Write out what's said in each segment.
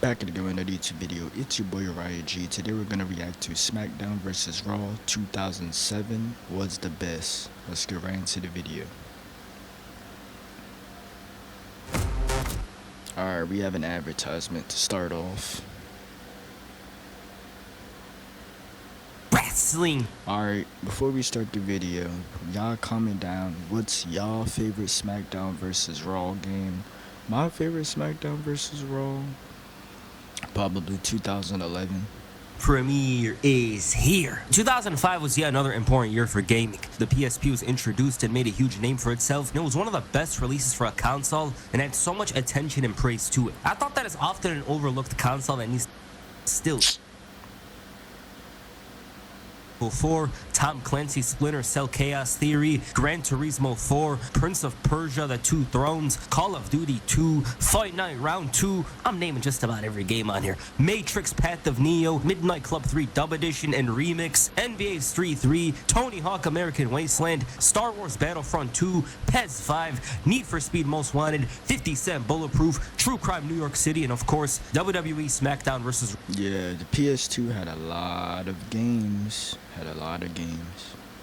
Back at the Go Another YouTube video. It's your boy Uriah G. Today we're gonna react to SmackDown vs. Raw 2007 was the best. Let's get right into the video. Alright, we have an advertisement to start off. Wrestling. Alright, before we start the video, y'all comment down what's y'all favorite SmackDown vs. Raw game. My favorite SmackDown vs. Raw, probably 2011. Premiere is here. 2005 was yet another important year for gaming. The PSP was introduced and made a huge name for itself, and it was one of the best releases for a console and had so much attention and praise to it. I thought that is often an overlooked console that needs still 4, Tom Clancy's Splinter Cell Chaos Theory, Gran Turismo 4, Prince of Persia: The Two Thrones, Call of Duty 2, Fight Night Round 2, I'm naming just about every game on here, Matrix Path of Neo, Midnight Club 3 Dub Edition and Remix, NBA Street 3, Tony Hawk American Wasteland, Star Wars Battlefront 2, PES 5, Need for Speed Most Wanted, 50 Cent Bulletproof, True Crime New York City, and of course, WWE SmackDown vs. Yeah, the PS2 had a lot of games.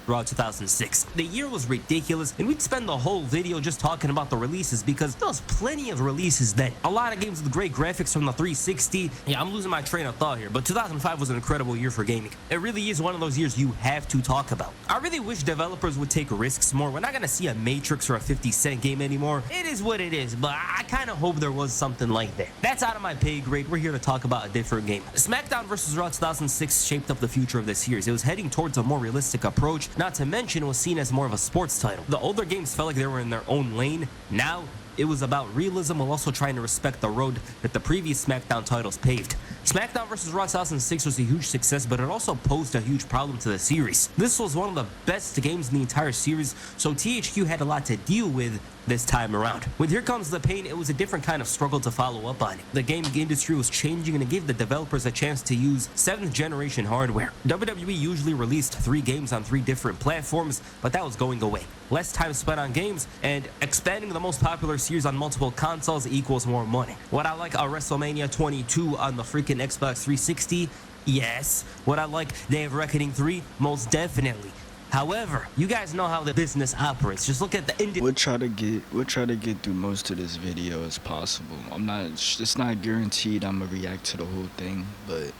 Raw 2006. The year was ridiculous, and we'd spend the whole video just talking about the releases because there was plenty of releases then. A lot of games with great graphics from the 360. Yeah, I'm losing my train of thought here, but 2005 was an incredible year for gaming. It really is one of those years you have to talk about. I really wish developers would take risks more. We're not gonna see a Matrix or a 50 Cent game anymore. It is what it is, but I kind of hope there was something like that. That's out of my pay grade. We're here to talk about a different game. SmackDown vs. Raw 2006 shaped up the future of this series. It was heading towards a more realistic approach. Not to mention, it was seen as more of a sports title. The older games felt like they were in their own lane. Now, it was about realism while also trying to respect the road that the previous SmackDown titles paved. SmackDown vs. Raw 2006 was a huge success, but it also posed a huge problem to the series. This was one of the best games in the entire series, so THQ had a lot to deal with this time around. With Here Comes the Pain, it was a different kind of struggle to follow up on it. The gaming industry was changing, and it gave the developers a chance to use 7th generation hardware. WWE usually released 3 games on 3 different platforms, but that was going away. Less time spent on games, and expanding the most popular series on multiple consoles equals more money. Would I like a WrestleMania 22 on the freaking Xbox 360? Yes. Would I like Day of Reckoning 3? Most definitely. However, you guys know how the business operates. Just look at the indie. We'll try to get through most of this video as possible. It's not guaranteed I'm gonna react to the whole thing, but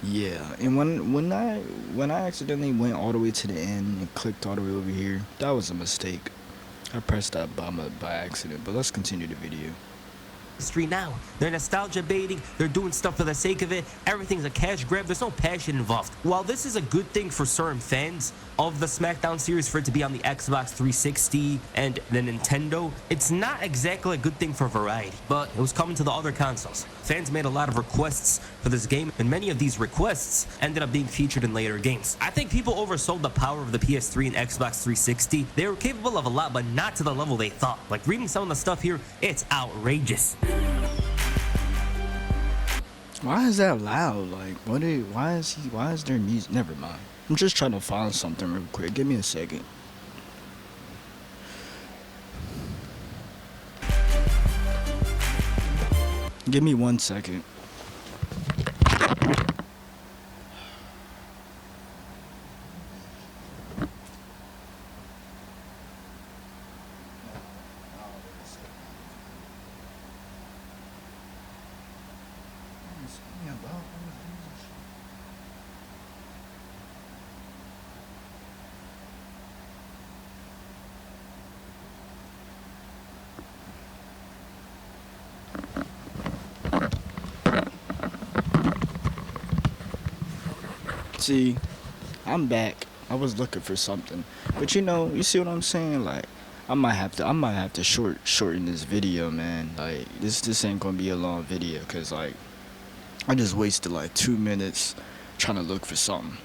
yeah. And when I accidentally went all the way to the end and clicked all the way over here, that was a mistake. I pressed that by accident, but let's continue the video. Now they're nostalgia baiting, they're doing stuff for the sake of it, everything's a cash grab, there's no passion involved. While this is a good thing for certain fans of the SmackDown series for it to be on the Xbox 360 and the Nintendo, it's not exactly a good thing for variety, but it was coming to the other consoles. Fans made a lot of requests for this game, and many of these requests ended up being featured in later games. I think people oversold the power of the PS3 and Xbox 360. They were capable of a lot, but not to the level they thought. Like, reading some of the stuff here, it's outrageous. Why is that loud? Like, why is there music? Never mind. I'm just trying to find something real quick. Give me a second. Give me 1 second. See, I'm back. I was looking for something, but you see what I'm saying? Like, I might have to shorten this video, man. Like, this ain't gonna be a long video, cause like, I just wasted like 2 minutes trying to look for something.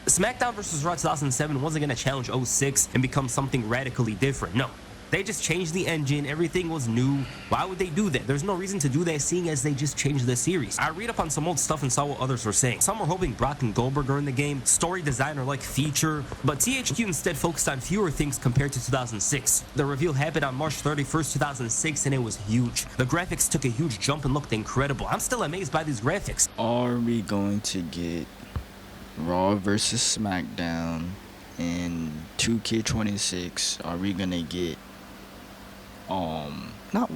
SmackDown vs. Raw 2007 wasn't going to challenge 06 and become something radically different. No. They just changed the engine. Everything was new. Why would they do that? There's no reason to do that, seeing as they just changed the series. I read up on some old stuff and saw what others were saying. Some were hoping Brock and Goldberg are in the game, story designer like feature, but THQ instead focused on fewer things compared to 2006. The reveal happened on March 31st, 2006, and it was huge. The graphics took a huge jump and looked incredible. I'm still amazed by these graphics. Are we going to get Raw versus SmackDown in 2K26? Are we gonna get not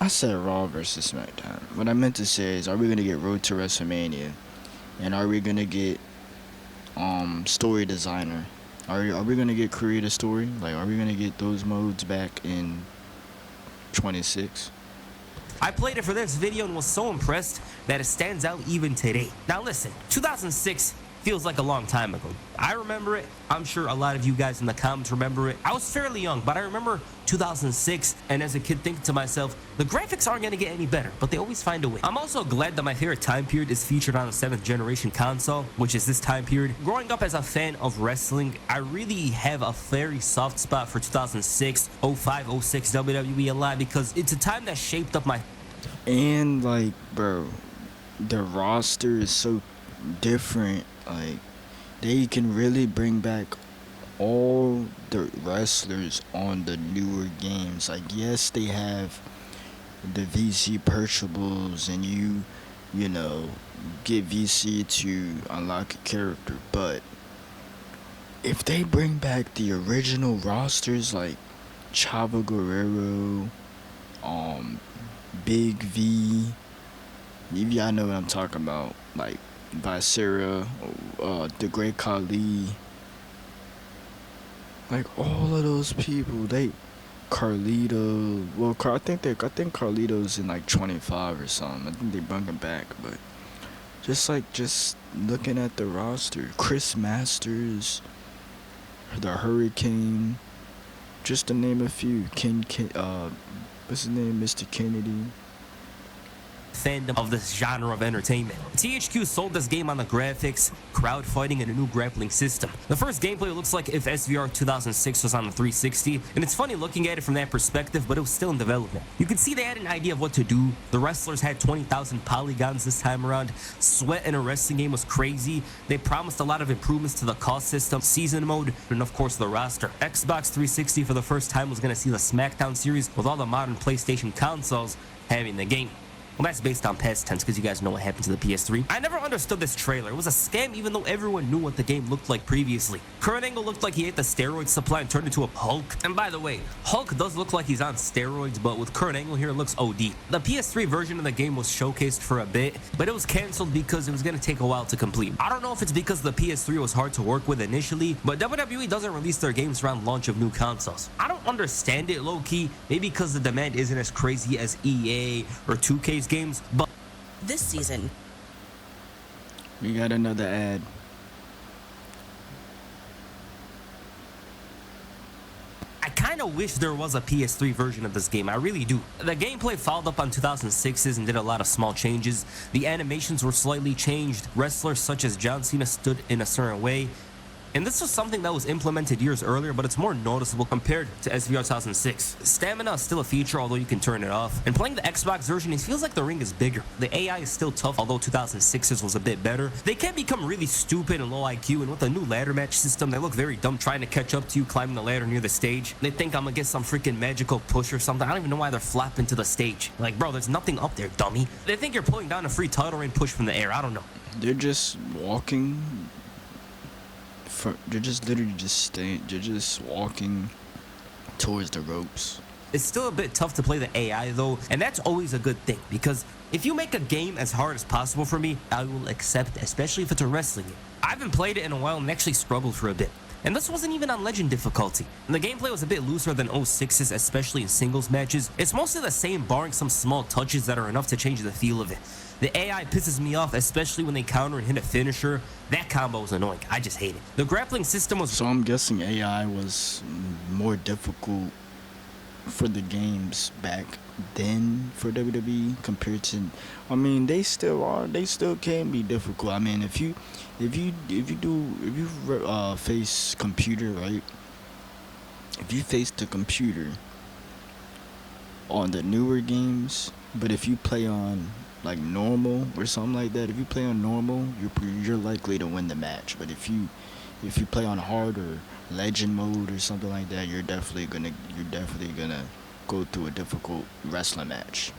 I said Raw versus SmackDown. What I meant to say is, are we gonna get Road to WrestleMania, and are we gonna get story designer? Are we gonna get creative story? Like, are we gonna get those modes back in 26? I played it for this video and was so impressed that it stands out even today. Now listen, 2006 feels like a long time ago. I remember it. I'm sure a lot of you guys in the comments remember it. I was fairly young, but I remember 2006, and as a kid thinking to myself, the graphics aren't gonna get any better, but they always find a way. I'm also glad that my favorite time period is featured on the 7th generation console, which is this time period. Growing up as a fan of wrestling, I really have a very soft spot for 2006, 05, 06 WWE a lot, because it's a time that shaped up my... And like, bro, the roster is so different. Like, they can really bring back all the wrestlers on the newer games. Like, yes, they have the VC purchables, and you know, get VC to unlock a character, but if they bring back the original rosters like Chavo Guerrero, Big V, if y'all know what I'm talking about, like Viscera, the Great Khali, like all of those people, Carlito, well, I think Carlito's in like 25 or something. I think they bring him back, but just looking at the roster, Chris Masters, the Hurricane, just to name a few. What's his name, Mr. Kennedy. Fandom of this genre of entertainment. THQ sold this game on the graphics, crowdfunding, and a new grappling system. The first gameplay looks like if SVR 2006 was on the 360, and it's funny looking at it from that perspective, but it was still in development. You can see they had an idea of what to do. The wrestlers had 20,000 polygons this time around. Sweat in a wrestling game was crazy. They promised a lot of improvements to the cost system, season mode, and of course the roster. Xbox 360 for the first time was going to see the SmackDown series with all the modern PlayStation consoles having the game. Well, that's based on past tense, because you guys know what happened to the PS3. I never understood this trailer. It was a scam, even though everyone knew what the game looked like previously. Kurt Angle looked like he ate the steroid supply and turned into a Hulk. And by the way, Hulk does look like he's on steroids, but with Kurt Angle here, it looks OD. The PS3 version of the game was showcased for a bit, but it was canceled because it was going to take a while to complete. I don't know if it's because the PS3 was hard to work with initially, but WWE doesn't release their games around launch of new consoles. I don't understand it, low-key, maybe because the demand isn't as crazy as EA or 2K's games, but this season We got another ad. I kind of wish there was a PS3 version of this game. I really do. The gameplay followed up on 2006's and did a lot of small changes. The animations were slightly changed. Wrestlers such as John Cena stood in a certain way. And this was something that was implemented years earlier, but it's more noticeable compared to SVR 2006. Stamina is still a feature, although you can turn it off. And playing the Xbox version, it feels like the ring is bigger. The AI is still tough, although 2006's was a bit better. They can become really stupid and low IQ, and with a new ladder match system, they look very dumb trying to catch up to you climbing the ladder near the stage. They think I'm gonna get some freaking magical push or something. I don't even know why they're flopping to the stage. Like, bro, there's nothing up there, dummy. They think you're pulling down a free title reign push from the air. I don't know. They're just walking. They're just literally they're just walking towards the ropes. It's still a bit tough to play the AI though, and that's always a good thing, because if you make a game as hard as possible for me, I will accept, especially if it's a wrestling game. I haven't played it in a while and actually struggled for a bit. And this wasn't even on Legend difficulty. And the gameplay was a bit looser than 06's, especially in singles matches. It's mostly the same, barring some small touches that are enough to change the feel of it. The AI pisses me off, especially when they counter and hit a finisher. That combo was annoying. I just hate it. The grappling system was... So I'm guessing AI was more difficult for the games back then for WWE compared to... I mean, they still are. They still can be difficult. I mean, if you face computer, right? if you face the computer on the newer games, but if you play on like normal or something like that, if you play on normal, you're likely to win the match. But if you play on hard or legend mode or something like that, you're definitely gonna go through a difficult wrestling match.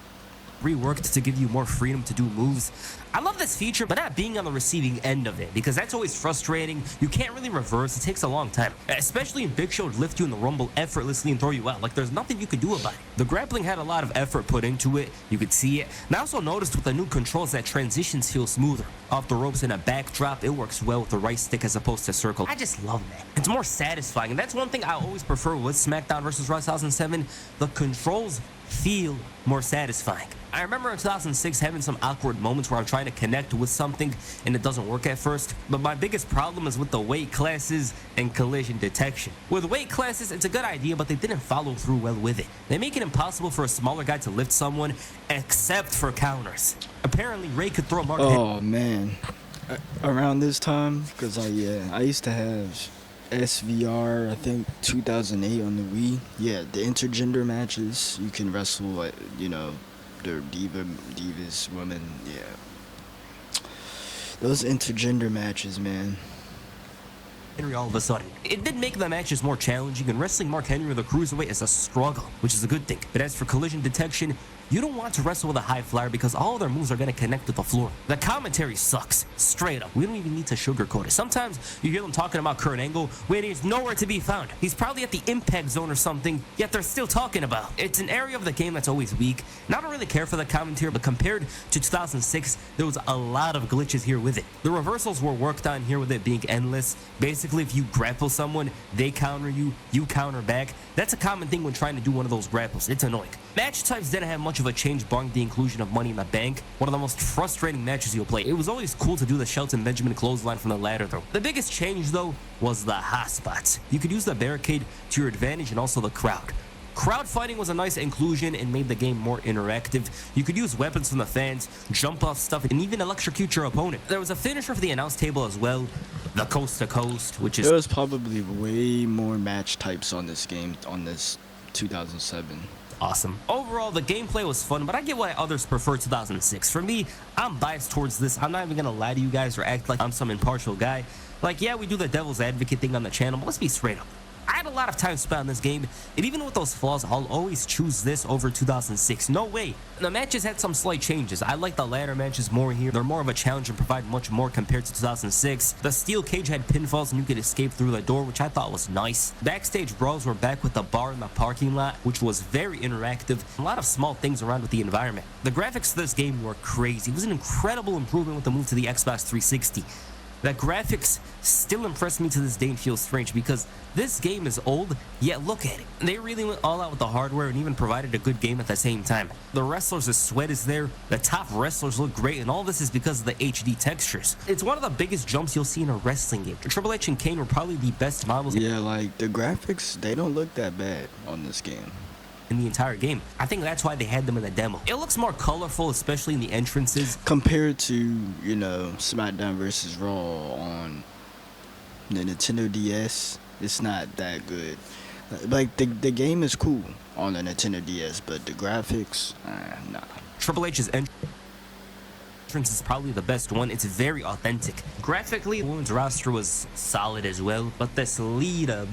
Reworked to give you more freedom to do moves. I love this feature, but not being on the receiving end of it, because that's always frustrating. You can't really reverse. It takes a long time. Especially in Big Show would lift you in the Rumble effortlessly and throw you out. Like, there's nothing you could do about it. The grappling had a lot of effort put into it. You could see it. And I also noticed with the new controls that transitions feel smoother. Off the ropes in a backdrop, it works well with the right stick as opposed to circle. I just love that. It's more satisfying, and that's one thing I always prefer with SmackDown vs. Raw 2007. The controls feel more satisfying. I remember in 2006 having some awkward moments where I'm trying to connect with something and it doesn't work at first, but my biggest problem is with the weight classes and collision detection. With weight classes, it's a good idea, but they didn't follow through well with it. They make it impossible for a smaller guy to lift someone, except for counters. Apparently, Ray could throw Mark. Oh man, around this time, because I used to have SVR, I think 2008 on the Wii. Yeah, the intergender matches, you can wrestle like, the divas women. Yeah, those intergender matches, man. Henry all of a sudden. It did make the matches more challenging, and wrestling Mark Henry with a cruiserweight is a struggle, which is a good thing. But as for collision detection, you don't want to wrestle with a high flyer because all their moves are going to connect with the floor. The commentary sucks, straight up. We don't even need to sugarcoat it. Sometimes you hear them talking about Kurt Angle when he's nowhere to be found. He's probably at the impact zone or something, yet they're still talking about. It's an area of the game that's always weak, and I don't really care for the commentary, but compared to 2006, there was a lot of glitches here with it. The reversals were worked on here with it being endless. Basically, if you grapple someone, they counter you, you counter back. That's a common thing when trying to do one of those grapples. It's annoying. Match types didn't have much of a change barring the inclusion of Money in the Bank, one of the most frustrating matches you'll play. It was always cool to do the Shelton Benjamin clothesline from the ladder though. The biggest change though was the hot spots. You could use the barricade to your advantage and also the crowd. Crowd fighting was a nice inclusion and made the game more interactive. You could use weapons from the fans, jump off stuff, and even electrocute your opponent. There was a finisher for the announce table as well, the coast to coast, which is... There was probably way more match types on this game, on this 2007. Awesome. Overall, the gameplay was fun, but I get why others prefer 2006. For me, I'm biased towards this. I'm not even gonna lie to you guys or act like I'm some impartial guy. Like, yeah, we do the devil's advocate thing on the channel, but let's be straight up. I had a lot of time spent on this game, and even with those flaws, I'll always choose this over 2006. No way. The matches had some slight changes. I like the ladder matches more here. They're more of a challenge and provide much more compared to 2006. The steel cage had pinfalls and you could escape through the door, which I thought was nice. Backstage brawls were back with the bar in the parking lot, which was very interactive. A lot of small things around with the environment. The graphics of this game were crazy. It was an incredible improvement with the move to the Xbox 360. The graphics still impress me to this day and feel strange because this game is old, yet look at it. They really went all out with the hardware and even provided a good game at the same time. The wrestlers' sweat is there, the top wrestlers look great, and all this is because of the HD textures. It's one of the biggest jumps you'll see in a wrestling game. Triple H and Kane were probably the best models. Yeah, like the graphics, they don't look that bad on this game. In the entire game. I think that's why they had them in the demo. It looks more colorful, especially in the entrances. Compared to, SmackDown vs. Raw on the Nintendo DS, it's not that good. Like, the game is cool on the Nintendo DS, but the graphics, nah. Triple H's entrance is probably the best one. It's very authentic. Graphically, the women's roster was solid as well, but this Lita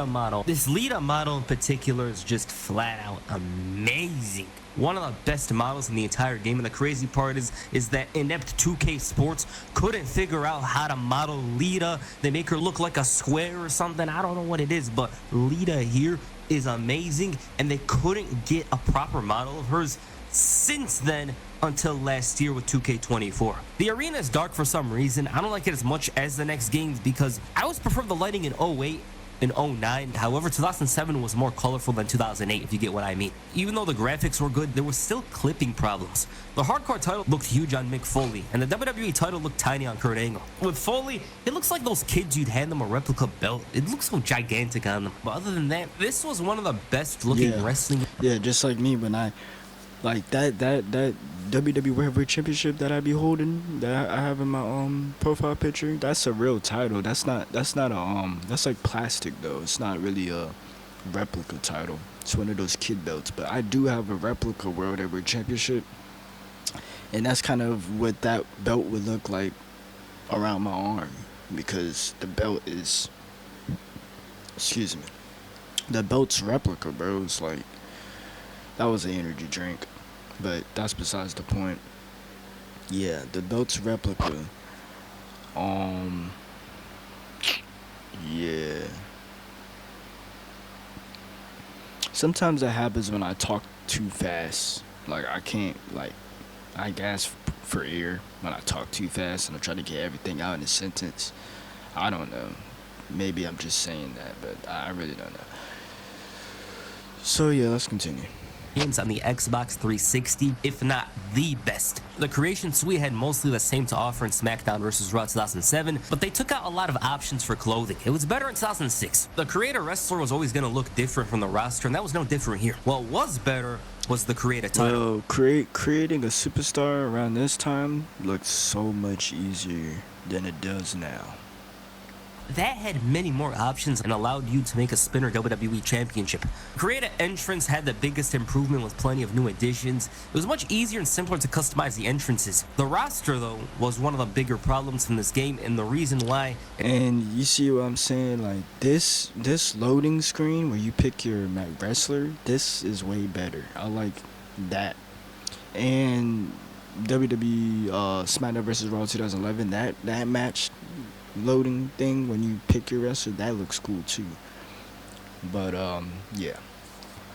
model in particular is just flat out amazing. One of the best models in the entire game, and the crazy part is that inept 2K Sports couldn't figure out how to model Lita. They make her look like a square or something. I don't know what it is, but Lita here is amazing, and they couldn't get a proper model of hers since then until last year with 2K24. The arena is dark for some reason. I don't like it as much as the next games because I always prefer the lighting in 08 and 09. However, 2007 was more colorful than 2008, if you get what I mean. Even though the graphics were good, there was still clipping problems. The hardcore title looked huge on Mick Foley, and the WWE title looked tiny on Kurt Angle. With Foley, it looks like those kids you'd hand them a replica belt. It looks so gigantic on them. But other than that, this was one of the best looking wrestling. Yeah, just like me when I like that WWE Heavyweight Championship that I be holding, that I have in my profile picture. That's a real title. That's not a that's like plastic though. It's not really a replica title. It's one of those kid belts, but I do have a replica World Heavyweight Championship, and that's kind of what that belt would look like around my arm, because the belt is, excuse me, the belt's replica, bro. It's like, that was an energy drink, but that's besides the point. Yeah, the belt's replica. Yeah. Sometimes that happens when I talk too fast. Like, I can't, like, I gasp for air when I talk too fast and I try to get everything out in a sentence. I don't know. Maybe I'm just saying that, but I really don't know. So yeah, let's continue. Games on the Xbox 360, if not the best. The creation suite had mostly the same to offer in SmackDown vs. Raw 2007, but they took out a lot of options for clothing. It was better in 2006. The creator wrestler was always going to look different from the roster, and that was no different here. What was better was the creator title. Well, creating a superstar around this time looked so much easier than it does now. That had many more options and allowed you to make a spinner WWE Championship. Creator entrance had the biggest improvement with plenty of new additions. It was much easier and simpler to customize the entrances. The roster, though, was one of the bigger problems in this game, and the reason why. And you see what I'm saying? Like, this loading screen where you pick your wrestler, this is way better. I like that. And WWE SmackDown vs. Raw 2011, that match loading thing when you pick your wrestler, that looks cool too. But yeah,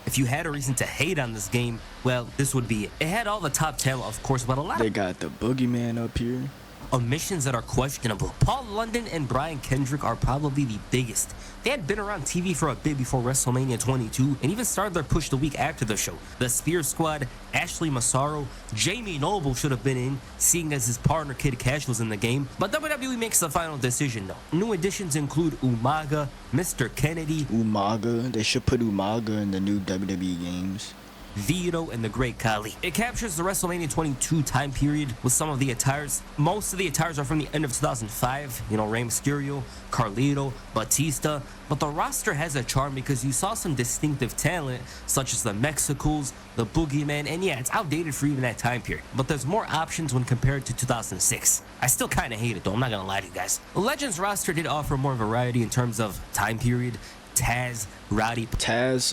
if you had a reason to hate on this game, well, this would be it. It had all the top talent, of course, but a lot they got the boogeyman up here. Omissions that are questionable. Paul London and Brian Kendrick are probably the biggest. They had been around TV for a bit before WrestleMania 22 and even started their push the week after the show. The Spear Squad, Ashley Massaro, Jamie Noble should have been in, seeing as his partner Kid Cash was in the game, but WWE makes the final decision though. New additions include Umaga, Mr. Kennedy, Umaga. They should put Umaga in the new WWE games. Vito, and the Great Khali. It captures the WrestleMania 22 time period with some of the attires. Most of the attires are from the end of 2005, you know, Rey Mysterio, Carlito, Batista, but the roster has a charm because you saw some distinctive talent such as the Mexicals, the Boogeyman, and yeah, it's outdated for even that time period, but there's more options when compared to 2006. I still kind of hate it though, I'm not gonna lie to you guys. The Legends roster did offer more variety in terms of time period. Taz, Roddy,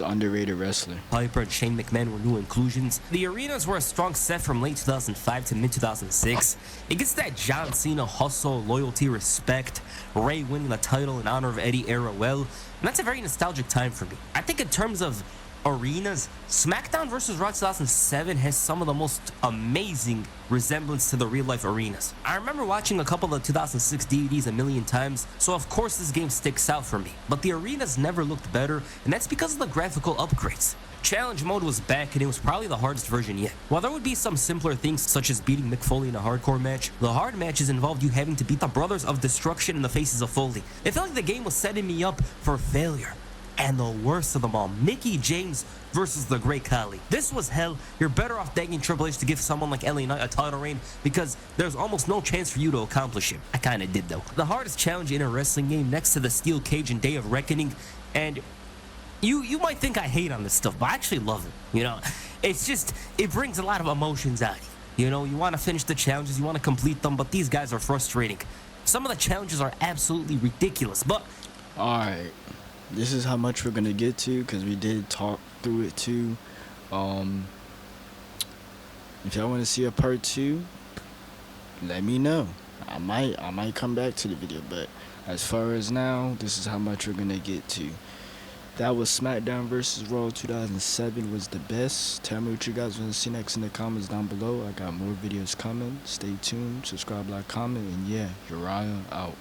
underrated wrestler. Piper, and Shane McMahon were new inclusions. The arenas were a strong set from late 2005 to mid 2006. It gets that John Cena hustle, loyalty, respect, Ray winning the title in honor of Eddie era well, and that's a very nostalgic time for me. I think in terms of arenas, SmackDown vs. Raw 2007 has some of the most amazing resemblance to the real life arenas. I remember watching a couple of 2006 DVDs a million times, so of course this game sticks out for me. But the arenas never looked better, and that's because of the graphical upgrades. Challenge mode was back and it was probably the hardest version yet. While there would be some simpler things such as beating Mick Foley in a hardcore match, the hard matches involved you having to beat the Brothers of Destruction in the faces of Foley. It felt like the game was setting me up for failure. And the worst of them all, Mickey James versus the Great Khali. This was hell. You're better off begging Triple H to give someone like LA Knight a title reign because there's almost no chance for you to accomplish it. I kinda did though. The hardest challenge in a wrestling game next to the Steel Cage and Day of Reckoning, and you might think I hate on this stuff, but I actually love it. You know, it's just, it brings a lot of emotions out of you. You know, you want to finish the challenges, you want to complete them, but these guys are frustrating. Some of the challenges are absolutely ridiculous, but alright. This is how much we're gonna get to because we did talk through it too. If y'all want to see a part 2, let me know. I might come back to the video, but as far as now, this is how much we're gonna get to. That was SmackDown vs. Raw 2007 was the best. Tell me what you guys want to see next in the comments down below. I got more videos coming. Stay tuned, subscribe, like, comment, and yeah, Uriah out.